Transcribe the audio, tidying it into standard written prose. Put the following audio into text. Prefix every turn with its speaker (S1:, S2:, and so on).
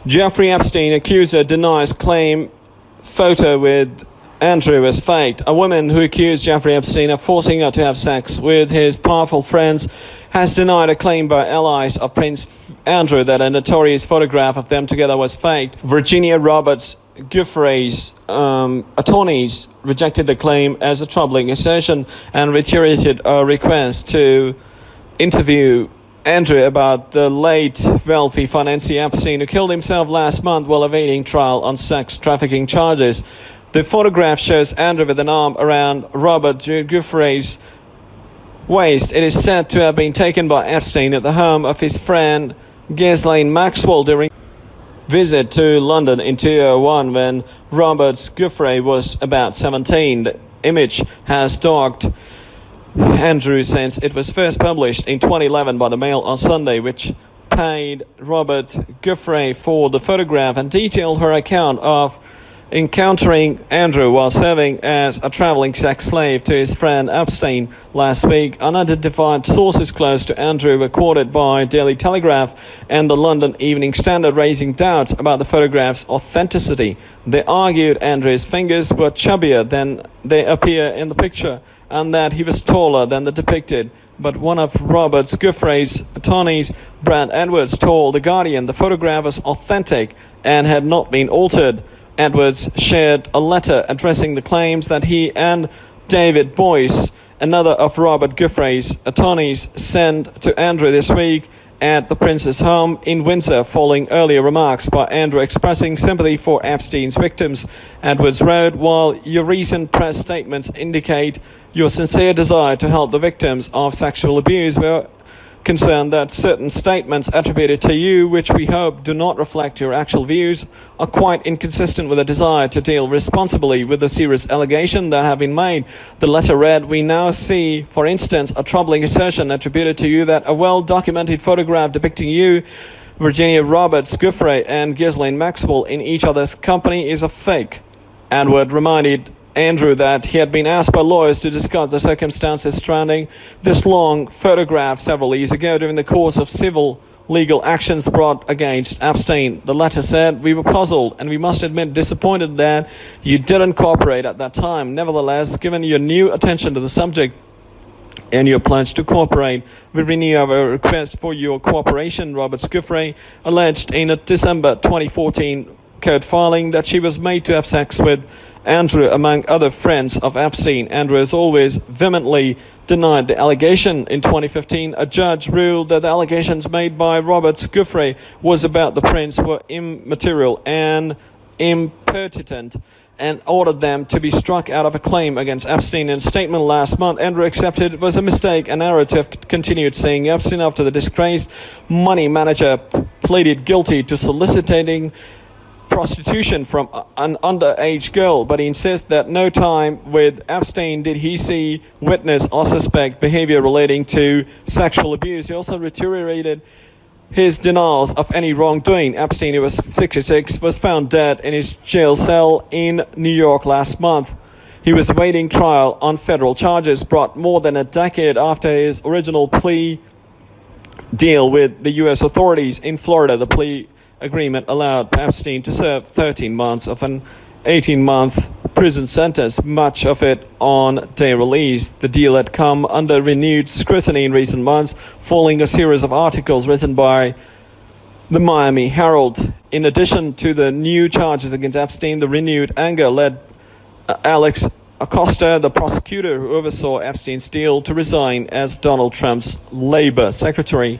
S1: Jeffrey Epstein, accuser, denies claim photo with Andrew was faked. A woman who accused Jeffrey Epstein of forcing her to have sex with his powerful friends has denied a claim by allies of Prince Andrew that a notorious photograph of them together was faked. Virginia Roberts Giuffre's attorneys rejected the claim as a troubling assertion and reiterated a request to interview Andrew about the late wealthy financier Epstein, who killed himself last month while awaiting trial on sex trafficking charges. The photograph shows Andrew with an arm around Robert Giuffre's waist. It is said to have been taken by Epstein at the home of his friend Ghislaine Maxwell during a visit to London in 2001 when Robert Giuffre was about 17. The image has dogged Andrew since it was first published in 2011 by the Mail on Sunday, which paid Robert Giuffre for the photograph and detailed her account of encountering Andrew while serving as a traveling sex slave to his friend Epstein last week. Unidentified sources close to Andrew were quoted by Daily Telegraph and the London Evening Standard, raising doubts about the photograph's authenticity. They argued Andrew's fingers were chubbier than they appear in the picture and that he was taller than the depicted. But one of Robert Giuffre's attorneys, Brad Edwards, told The Guardian the photograph was authentic and had not been altered. Edwards shared a letter addressing the claims that he and David Boyce, another of Robert Giuffre's attorneys, sent to Andrew this week at the Prince's home in Windsor, following earlier remarks by Andrew expressing sympathy for Epstein's victims. Edwards wrote, "While your recent press statements indicate your sincere desire to help the victims of sexual abuse, we're concerned that certain statements attributed to you, which we hope do not reflect your actual views, are quite inconsistent with a desire to deal responsibly with the serious allegations that have been made." The letter read, "We now see, for instance, a troubling assertion attributed to you that a well-documented photograph depicting you, Virginia Roberts Giuffre, and Ghislaine Maxwell in each other's company is a fake." Edward reminded Andrew that he had been asked by lawyers to discuss the circumstances surrounding this long photograph several years ago during the course of civil legal actions brought against Epstein. The letter said, "We were puzzled and we must admit disappointed that you didn't cooperate at that time. Nevertheless, given your new attention to the subject and your pledge to cooperate, we renew our request for your cooperation." Robert Giuffre alleged in a December 2014 court filing that she was made to have sex with Andrew, among other friends of Epstein. Andrew has always vehemently denied the allegation. In 2015, a judge ruled that the allegations made by Robert Giuffre was about the prince were immaterial and impertinent and ordered them to be struck out of a claim against Epstein. In a statement last month, Andrew accepted it was a mistake and error to have continued seeing Epstein after the disgraced money manager pleaded guilty to soliciting prostitution from an underage girl, but he insists that no time with Epstein did he see, witness, or suspect behavior relating to sexual abuse. He also reiterated his denials of any wrongdoing. Epstein, who was 66, was found dead in his jail cell in New York last month. He was awaiting trial on federal charges brought more than a decade after his original plea deal with the U.S. authorities in Florida. The plea agreement allowed Epstein to serve 13 months of an 18-month prison sentence, much of it on day release. The deal had come under renewed scrutiny in recent months, following a series of articles written by the Miami Herald. In addition to the new charges against Epstein, the renewed anger led Alex Acosta, the prosecutor who oversaw Epstein's deal, to resign as Donald Trump's labor secretary.